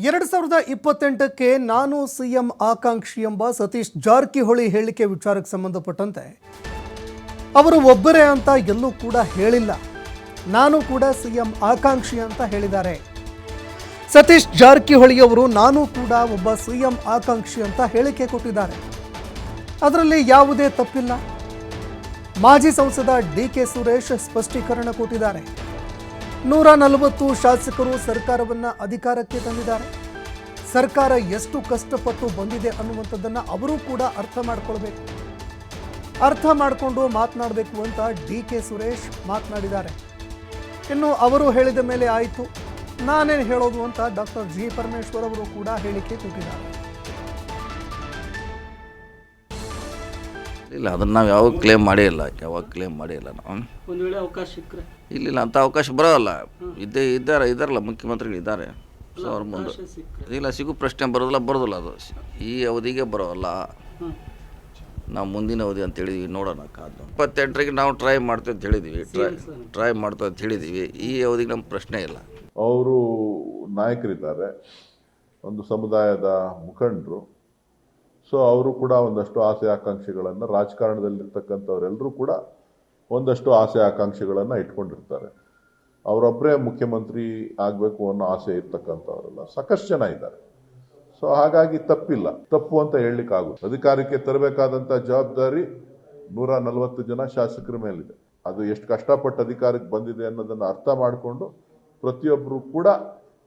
2028ಕ್ಕೆ ನಾನು ಸಿಎಂ ಆಕಾಂಕ್ಷಿ ಎಂಬ ಸತೀಶ್ ಜಾರಕಿಹೊಳಿ ಹೇಳಿಕೆ ವಿಚಾರಕ್ಕೆ ಸಂಬಂಧಪಟ್ಟಂತೆ ಅವರು ಒಬ್ಬರೇ ಅಂತ ಎಲ್ಲೂ ಕೂಡ ಹೇಳಿಲ್ಲ. ನಾನು ಕೂಡ ಸಿಎಂ ಆಕಾಂಕ್ಷಿ ಅಂತ ಹೇಳಿದ್ದಾರೆ. ಸತೀಶ್ ಜಾರಕಿಹೊಳಿ ಅವರು ನಾನು ಕೂಡ ಒಬ್ಬ ಸಿಎಂ ಆಕಾಂಕ್ಷಿ ಅಂತ ಹೇಳಿಕೆ ಕೊಟ್ಟಿದ್ದಾರೆ. ಅದರಲ್ಲಿ ಯಾವುದೇ ತಪ್ಪಿಲ್ಲ. ಮಾಜಿ ಸಂಸದ ಡಿಕೆ ಸುರೇಶ್ ಸ್ಪಷ್ಟೀಕರಣ ಕೊಟ್ಟಿದ್ದಾರೆ. 140 ಶಾಸಕರು ಸರ್ಕಾರವನ್ನು ಅಧಿಕಾರಕ್ಕೆ ತಂದಿದ್ದಾರೆ. ಸರ್ಕಾರ ಎಷ್ಟು ಕಷ್ಟಪಟ್ಟು ಬಂದಿದೆ ಅನ್ನುವಂಥದ್ದನ್ನು ಅವರು ಕೂಡ ಅರ್ಥ ಮಾಡ್ಕೊಳ್ಬೇಕು. ಅರ್ಥ ಮಾಡಿಕೊಂಡು ಮಾತನಾಡಬೇಕು ಅಂತ ಡಿಕೆ ಸುರೇಶ್ ಮಾತನಾಡಿದ್ದಾರೆ. ಇನ್ನು ಅವರು ಹೇಳಿದ ಮೇಲೆ ಆಯಿತು, ನಾನೇನು ಹೇಳೋದು ಅಂತ ಡಾಕ್ಟರ್ ಜಿ ಪರಮೇಶ್ವರ್ ಅವರು ಕೂಡ ಹೇಳಿಕೆ ಕೊಟ್ಟಿದ್ದಾರೆ. ಇಲ್ಲ, ಅದನ್ನು ನಾವು ಯಾವಾಗ ಕ್ಲೇಮ್ ಮಾಡೇ ಇಲ್ಲ. ನಾವು ಒಂದು ವೇಳೆ ಅವಕಾಶ ಸಿಕ್ಕರೆ ಇಲ್ಲ ಅಂಥ ಅವಕಾಶ ಬರೋಲ್ಲ. ಇದ್ದಾರಲ್ಲ ಮುಖ್ಯಮಂತ್ರಿಗಳು ಇದ್ದಾರೆ. ಸೊ ಅವ್ರ ಮುಂದೆ ಇಲ್ಲ ಸಿಗೋ ಪ್ರಶ್ನೆ ಬರೋದಿಲ್ಲ ಅದು ಈ ಅವಧಿಗೆ ಬರೋಲ್ಲ. ನಾವು ಮುಂದಿನ ಅವಧಿ ಅಂತ ಹೇಳಿದ್ವಿ, ನೋಡೋಣ ಕಾದು. 28ರಿಗೆ ನಾವು ಟ್ರೈ ಮಾಡ್ತೀವಿ ಅಂತ ಹೇಳಿದ್ದೀವಿ. ಈ ಅವಧಿಗೆ ನಮ್ಮ ಪ್ರಶ್ನೆ ಇಲ್ಲ. ಅವರು ನಾಯಕರಿದ್ದಾರೆ, ಒಂದು ಸಮುದಾಯದ ಮುಖಂಡರು. ಸೊ ಅವರು ಕೂಡ ಒಂದಷ್ಟು ಆಸೆ ಆಕಾಂಕ್ಷೆಗಳನ್ನು, ರಾಜಕಾರಣದಲ್ಲಿರ್ತಕ್ಕಂಥವರೆಲ್ಲರೂ ಕೂಡ ಒಂದಷ್ಟು ಆಸೆ ಆಕಾಂಕ್ಷೆಗಳನ್ನು ಇಟ್ಕೊಂಡಿರ್ತಾರೆ. ಅವರೊಬ್ಬರೇ ಮುಖ್ಯಮಂತ್ರಿ ಆಗಬೇಕು ಅನ್ನೋ ಆಸೆ ಇರ್ತಕ್ಕಂಥವರೆಲ್ಲ ಸಾಕಷ್ಟು ಜನ ಇದ್ದಾರೆ. ಸೊ ಹಾಗಾಗಿ ತಪ್ಪು ಅಂತ ಹೇಳಲಿಕ್ಕಾಗುತ್ತೆ. ಅಧಿಕಾರಕ್ಕೆ ತರಬೇಕಾದಂಥ ಜವಾಬ್ದಾರಿ 140 ಜನ ಶಾಸಕರ ಮೇಲಿದೆ. ಅದು ಎಷ್ಟು ಕಷ್ಟಪಟ್ಟು ಅಧಿಕಾರಕ್ಕೆ ಬಂದಿದೆ ಅನ್ನೋದನ್ನು ಅರ್ಥ ಮಾಡಿಕೊಂಡು ಪ್ರತಿಯೊಬ್ಬರು ಕೂಡ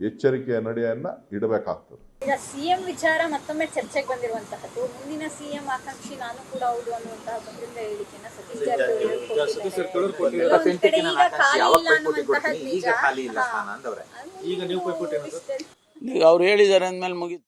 ಎಚ್ಚರಿಕೆಯ ನಡೆಯನ್ನ ಇಡಬೇಕಾಗ್ತದೆ. ಈಗ ಸಿಎಂ ವಿಚಾರ ಮತ್ತೊಮ್ಮೆ ಚರ್ಚೆಗೆ ಬಂದಿರುವಂತಹದ್ದು, ಮುಂದಿನ ಸಿಎಂ ಆಕಾಂಕ್ಷಿ ನಾನು ಕೂಡ ಹೌದು ಅನ್ನುವಂತಹ ಬಂದಿದ್ದ ಹೇಳಿಕೆನ ಸತೀಶ್ ಜಾರಕಿಹೊಳಿ ಅವ್ರು ಹೇಳಿದ್ದಾರೆ ಅಂದ್ಮೇಲೆ ಮುಗಿತು.